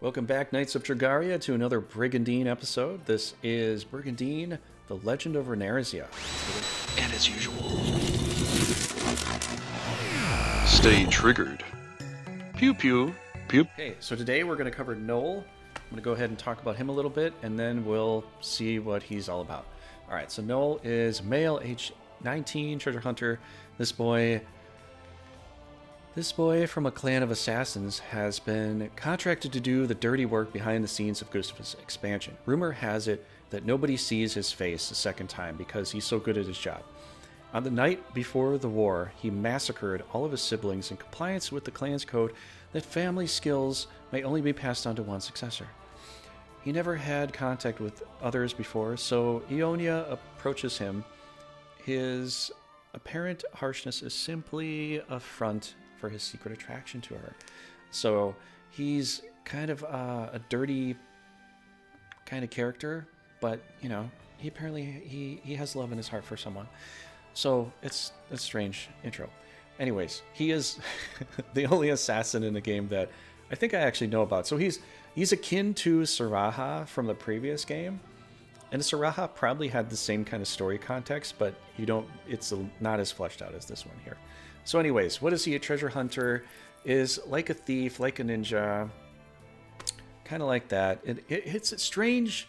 Welcome back, Knights of Dragaria, to another Brigandine episode. This is Brigandine, the Legend of Runersia. And as usual, stay triggered. Pew pew, pew. Okay, so today we're going to cover Noll. I'm going to go ahead and talk about him a little bit, and then we'll see what he's all about. Alright, so Noll is male, age 19, treasure hunter. This boy from a clan of assassins has been contracted to do the dirty work behind the scenes of Gustav's expansion. Rumor has it that nobody sees his face a second time because he's so good at his job. On the night before the war, he massacred all of his siblings in compliance with the clan's code that family skills may only be passed on to one successor. He never had contact with others before, so Ionia approaches him. His apparent harshness is simply a front for his secret attraction to her. So he's kind of a dirty kind of character, but you know, he apparently he has love in his heart for someone. So it's a strange intro. Anyways, he is the only assassin in the game that I think I actually know about. So he's akin to Saraha from the previous game. And Saraha probably had the same kind of story context, but it's not as fleshed out as this one here. So anyways, what is he? A treasure hunter, is like a thief, like a ninja, kind of like that. It's a strange...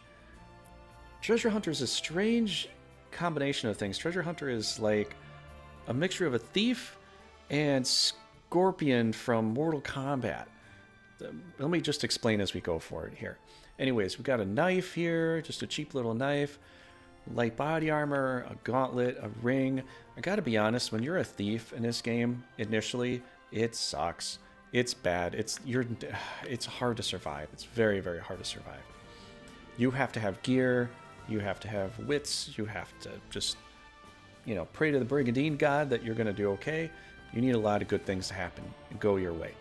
Treasure hunter is a strange combination of things. Treasure hunter is like a mixture of a thief and Scorpion from Mortal Kombat. Let me just explain as we go forward here. Anyways, we've got a knife here, just a cheap little knife, light body armor, a gauntlet, a ring. I gotta be honest, when you're a thief in this game, initially, it sucks. It's bad. It's hard to survive. It's very, very hard to survive. You have to have gear, you have to have wits, you have to just, pray to the Brigandine god that you're gonna do okay. You need a lot of good things to happen and go your way.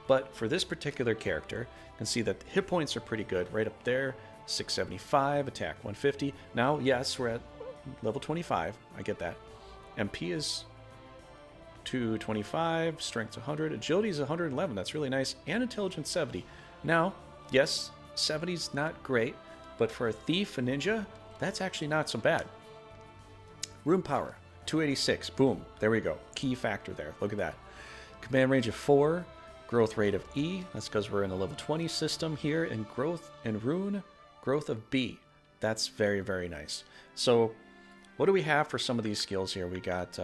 But for this particular character, you can see that the hit points are pretty good right up there. 675, attack 150. Now, yes, we're at level 25. I get that. MP is 225, strength 100, agility is 111. That's really nice. And intelligence 70. Now, yes, 70's not great, but for a thief, a ninja, that's actually not so bad. Rune power, 286. Boom. There we go. Key factor there. Look at that. Command range of 4. Growth rate of E. That's because we're in a level 20 system here. And growth and rune, growth of B. That's very, very nice. So what do we have for some of these skills here? We got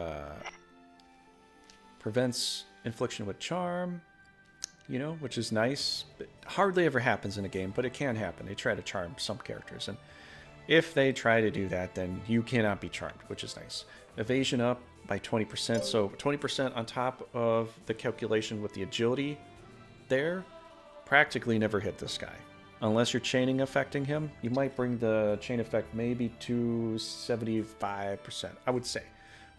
prevents infliction with charm, which is nice. It hardly ever happens in a game, but it can happen. They try to charm some characters, and if they try to do that, then you cannot be charmed, which is nice. Evasion up by 20%, so 20% on top of the calculation with the agility there. Practically never hit this guy. Unless you're chaining affecting him, you might bring the chain effect maybe to 75%, I would say,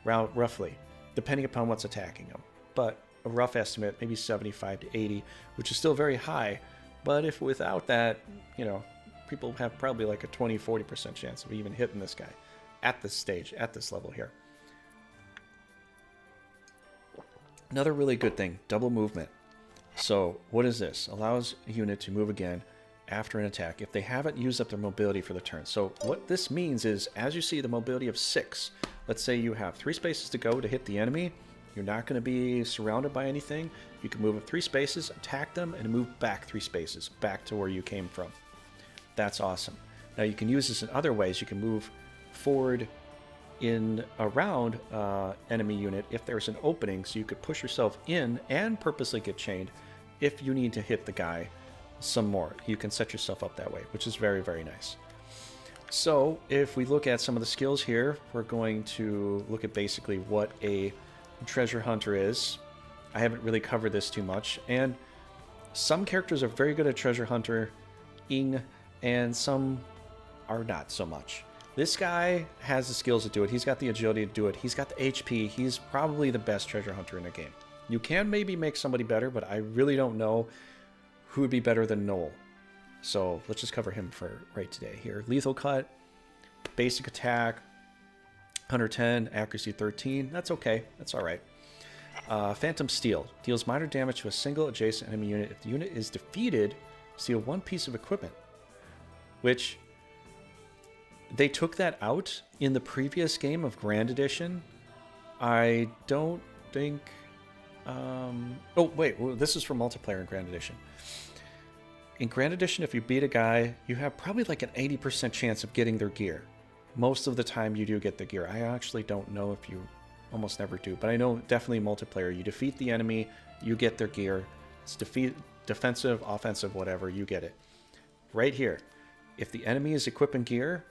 roughly, depending upon what's attacking him. But a rough estimate, maybe 75 to 80, which is still very high. But if without that, people have probably like a 20-40% chance of even hitting this guy at this stage, at this level here. Another really good thing, double movement. So what is this? Allows a unit to move again after an attack if they haven't used up their mobility for the turn. So what this means is, as you see the mobility of 6, let's say you have 3 spaces to go to hit the enemy. You're not going to be surrounded by anything. You can move up 3 spaces, attack them, and move back 3 spaces, back to where you came from. That's awesome. Now you can use this in other ways. You can move forward in around enemy unit if there's an opening, so you could push yourself in and purposely get chained if you need to hit the guy some more. You can set yourself up that way, which is very, very nice. So if we look at some of the skills here, we're going to look at basically what a treasure hunter is. I haven't really covered this too much, and some characters are very good at treasure hunting and some are not so much. This guy has the skills to do it. He's got the agility to do it. He's got the HP. He's probably the best treasure hunter in the game. You can maybe make somebody better, but I really don't know who would be better than Noll. So let's just cover him for right today here. Lethal cut, basic attack, 110, accuracy 13. That's okay. That's all right. Phantom Steel deals minor damage to a single adjacent enemy unit. If the unit is defeated steal 1 piece of equipment, which they took that out in the previous game of Grand Edition. I don't think... oh, wait, well, this is for multiplayer in Grand Edition. In Grand Edition, if you beat a guy, you have probably like an 80% chance of getting their gear. Most of the time you do get the gear. I actually don't know if you almost never do, but I know definitely multiplayer. You defeat the enemy, you get their gear. It's defensive, offensive, whatever, you get it. Right here, if the enemy is equipping gear,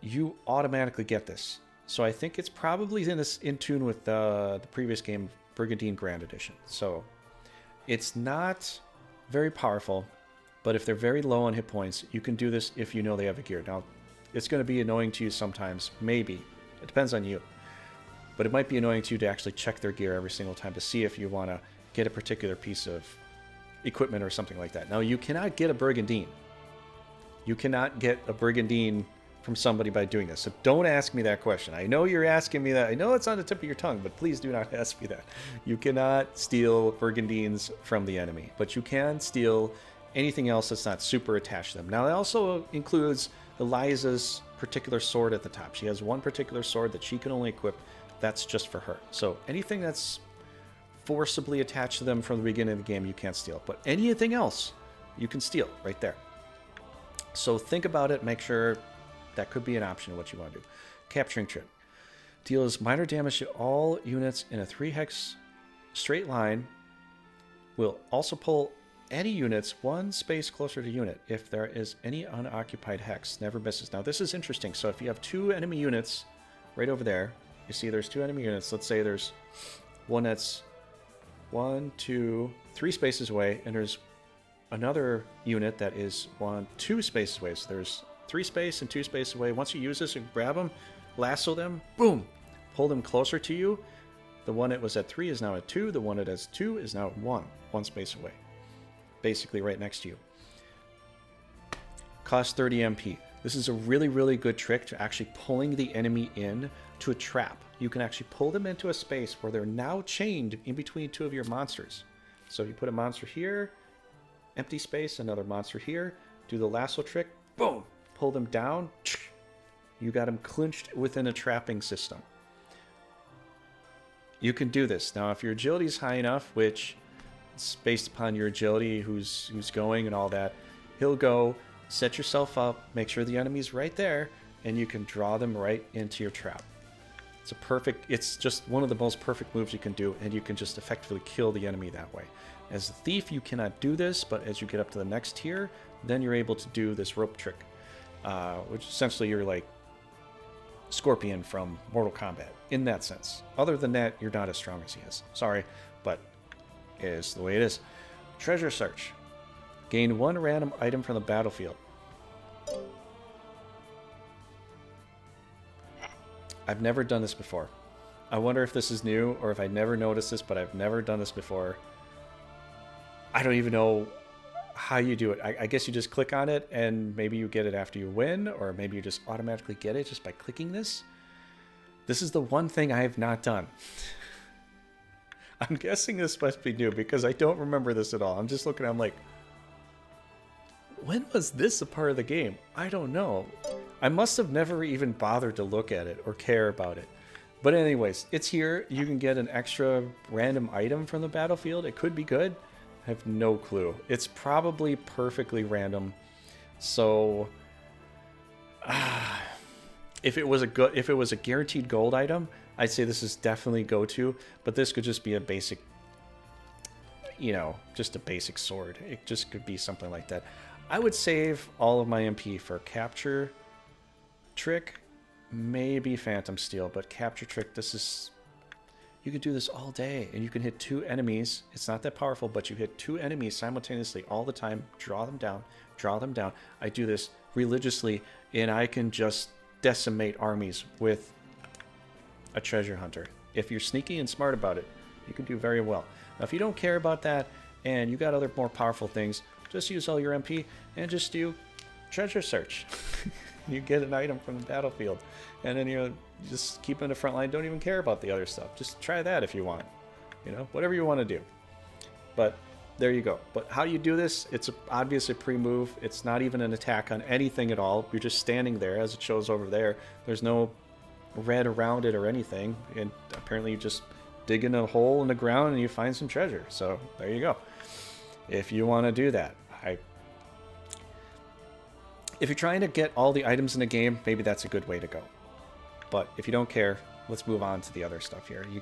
you automatically get this. So I think it's probably in tune with the previous game, Brigandine Grand Edition. So it's not very powerful, but if they're very low on hit points, you can do this if you know they have a gear. Now, it's going to be annoying to you sometimes, maybe. It depends on you. But it might be annoying to you to actually check their gear every single time to see if you want to get a particular piece of equipment or something like that. Now, you cannot get a Brigandine. You cannot get a Brigandine from somebody by doing this. So don't ask me that question. I know you're asking me that. I know it's on the tip of your tongue, but please do not ask me that. You cannot steal Brigandines from the enemy, but you can steal anything else that's not super attached to them. Now, that also includes Eliza's particular sword at the top. She has one particular sword that she can only equip. That's just for her. So anything that's forcibly attached to them from the beginning of the game, you can't steal. But anything else, you can steal right there. So think about it. Make sure that could be an option of what you want to do. Capturing trick. Deals minor damage to all units in a 3-hex straight line. Will also pull any units 1 space closer to unit if there is any unoccupied hex. Never misses. Now this is interesting. So if you have 2 enemy units right over there, you see there's 2 enemy units. Let's say there's one that's 1, 2, 3 spaces away, and there's another unit that is 1, 2 spaces away. So there's 3 space and 2 space away. Once you use this, you grab them, lasso them, boom, pull them closer to you. The one that was at 3 is now at 2. The one that has 2 is now at 1 space away. Basically right next to you. Cost 30 MP. This is a really, really good trick to actually pulling the enemy in to a trap. You can actually pull them into a space where they're now chained in between 2 of your monsters. So if you put a monster here, empty space, another monster here, do the lasso trick, boom, pull them down, you got them clinched within a trapping system. You can do this. Now, if your agility is high enough, which is based upon your agility, who's going and all that, he'll go, set yourself up, make sure the enemy's right there, and you can draw them right into your trap. It's just one of the most perfect moves you can do, and you can just effectively kill the enemy that way. As a thief, you cannot do this, but as you get up to the next tier, then you're able to do this rope trick, which essentially you're like Scorpion from Mortal Kombat in that sense. Other than that, you're not as strong as he is. Sorry, but it is the way it is. Treasure search. Gain 1 random item from the battlefield. I've never done this before. I wonder if this is new or if I never noticed this, but I've never done this before. I don't even know how you do it. I guess you just click on it and maybe you get it after you win, or maybe you just automatically get it just by clicking this. This is the one thing I have not done. I'm guessing this must be new because I don't remember this at all. I'm just looking, I'm like, when was this a part of the game? I don't know. I must have never even bothered to look at it or care about it. But anyways, it's here. You can get an extra random item from the battlefield. It could be good. I have no clue. It's probably perfectly random. So if it was a guaranteed gold item, I'd say this is definitely go-to, but this could just be a basic, just a basic sword. It just could be something like that. I would save all of my MP for capture trick, maybe Phantom Steel, but capture trick, you can do this all day, and you can hit 2 enemies. It's not that powerful, but you hit 2 enemies simultaneously all the time, draw them down, draw them down. I do this religiously, and I can just decimate armies with a treasure hunter. If you're sneaky and smart about it, you can do very well. Now, if you don't care about that, and you got other more powerful things, just use all your MP and just do treasure search. You get an item from the battlefield, and then you just keep in the front line. Don't even care about the other stuff. Just try that if you want, whatever you want to do. But there you go. But how you do this, it's obviously a pre-move. It's not even an attack on anything at all. You're just standing there, as it shows over there. There's no red around it or anything. And apparently you just dig in a hole in the ground and you find some treasure. So there you go. If you want to do that. If you're trying to get all the items in the game, maybe that's a good way to go. But if you don't care, let's move on to the other stuff here. You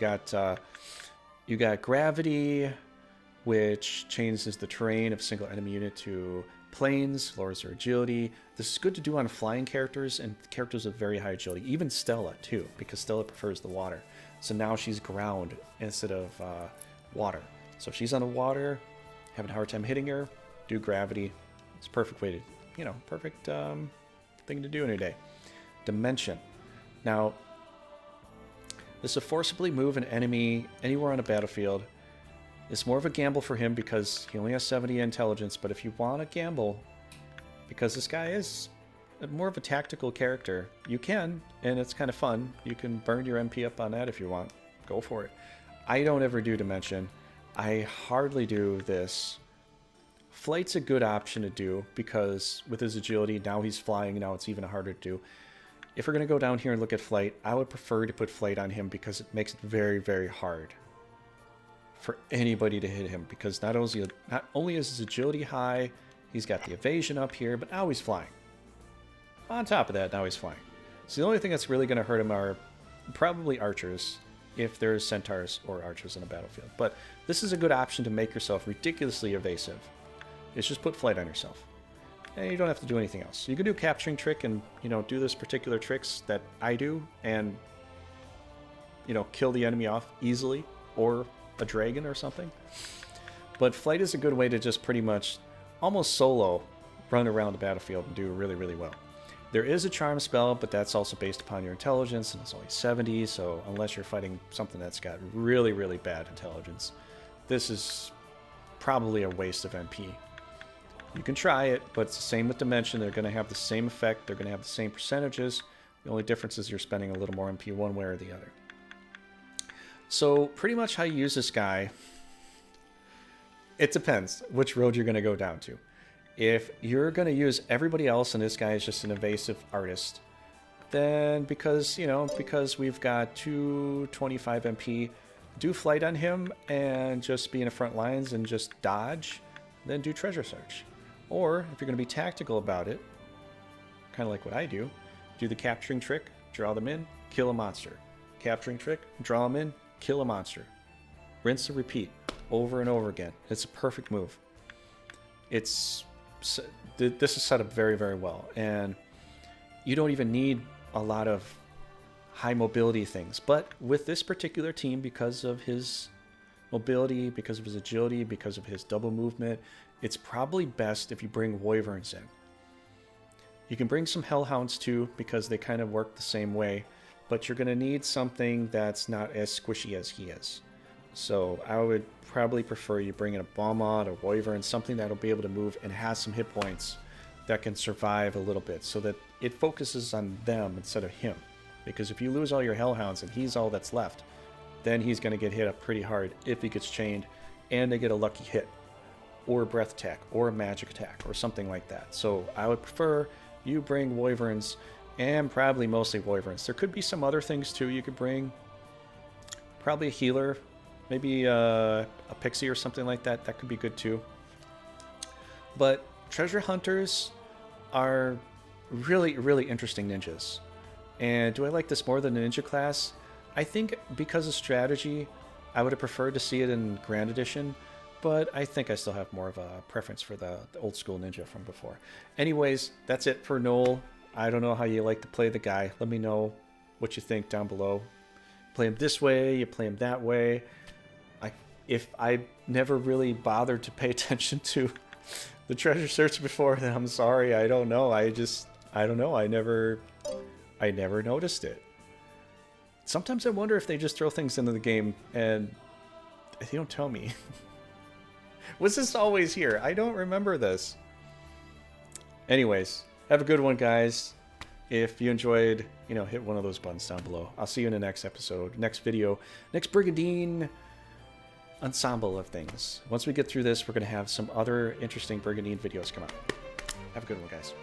got gravity, which changes the terrain of a single enemy unit to planes, lowers their agility. This is good to do on flying characters and characters with very high agility. Even Stella, too, because Stella prefers the water. So now she's ground instead of water. So if she's on the water, having a hard time hitting her, do gravity. It's a perfect way to, perfect thing to do in a day. Dimension. Now, this will forcibly move an enemy anywhere on a battlefield. It's more of a gamble for him because he only has 70 intelligence, but if you want to gamble, because this guy is more of a tactical character, you can, and it's kind of fun. You can burn your MP up on that if you want. Go for it. I don't ever do Dimension. I hardly do this. Flight's a good option to do because with his agility, now he's flying, now it's even harder to do. If we're going to go down here and look at Flight, I would prefer to put Flight on him because it makes it very, very hard for anybody to hit him, because not only is his agility high, he's got the evasion up here, but now he's flying. On top of that, now he's flying. So the only thing that's really going to hurt him are probably archers, if there's centaurs or archers in a battlefield. But this is a good option to make yourself ridiculously evasive. It's just put Flight on yourself. And you don't have to do anything else. You can do capturing trick and, do this particular tricks that I do and, kill the enemy off easily, or a dragon or something. But Flight is a good way to just pretty much almost solo run around the battlefield and do really, really well. There is a charm spell, but that's also based upon your intelligence, and it's only 70, so unless you're fighting something that's got really, really bad intelligence, this is probably a waste of MP. You can try it, but it's the same with Dimension. They're going to have the same effect. They're going to have the same percentages. The only difference is you're spending a little more MP one way or the other. So pretty much how you use this guy, it depends which road you're going to go down to. If you're going to use everybody else and this guy is just an evasive artist, then because we've got 225 MP, do Flight on him and just be in the front lines and just dodge, then do Treasure Search. Or if you're going to be tactical about it, kind of like what I do the capturing trick, draw them in, kill a monster. Capturing trick, draw them in, kill a monster. Rinse and repeat over and over again. It's a perfect move. This is set up very, very well. And you don't even need a lot of high mobility things. But with this particular team, because of his mobility, because of his agility, because of his double movement, it's probably best if you bring Wyverns in. You can bring some Hellhounds too, because they kind of work the same way, but you're going to need something that's not as squishy as he is. So I would probably prefer you bring in a Balmod or Wyvern, something that'll be able to move and has some hit points that can survive a little bit, so that it focuses on them instead of him. Because if you lose all your Hellhounds and he's all that's left, then he's going to get hit up pretty hard if he gets chained and they get a lucky hit, or a breath attack, or a magic attack, or something like that. So I would prefer you bring Wyverns, and probably mostly Wyverns. There could be some other things too you could bring. Probably a healer, maybe a pixie or something like that. That could be good too. But treasure hunters are really, really interesting ninjas. And do I like this more than the ninja class? I think because of strategy, I would have preferred to see it in Grand Edition, but I think I still have more of a preference for the old school ninja from before. Anyways, that's it for Noll. I don't know how you like to play the guy. Let me know what you think down below. Play him this way, you play him that way. If I never really bothered to pay attention to the treasure search before, then I'm sorry. I don't know. I don't know. I never noticed it. Sometimes I wonder if they just throw things into the game and they don't tell me. Was this always here? I don't remember this. Anyways, have a good one, guys. If you enjoyed, hit one of those buttons down below. I'll see you in the next episode, next video, next Brigandine ensemble of things. Once we get through this, we're going to have some other interesting Brigandine videos come out. Have a good one, guys.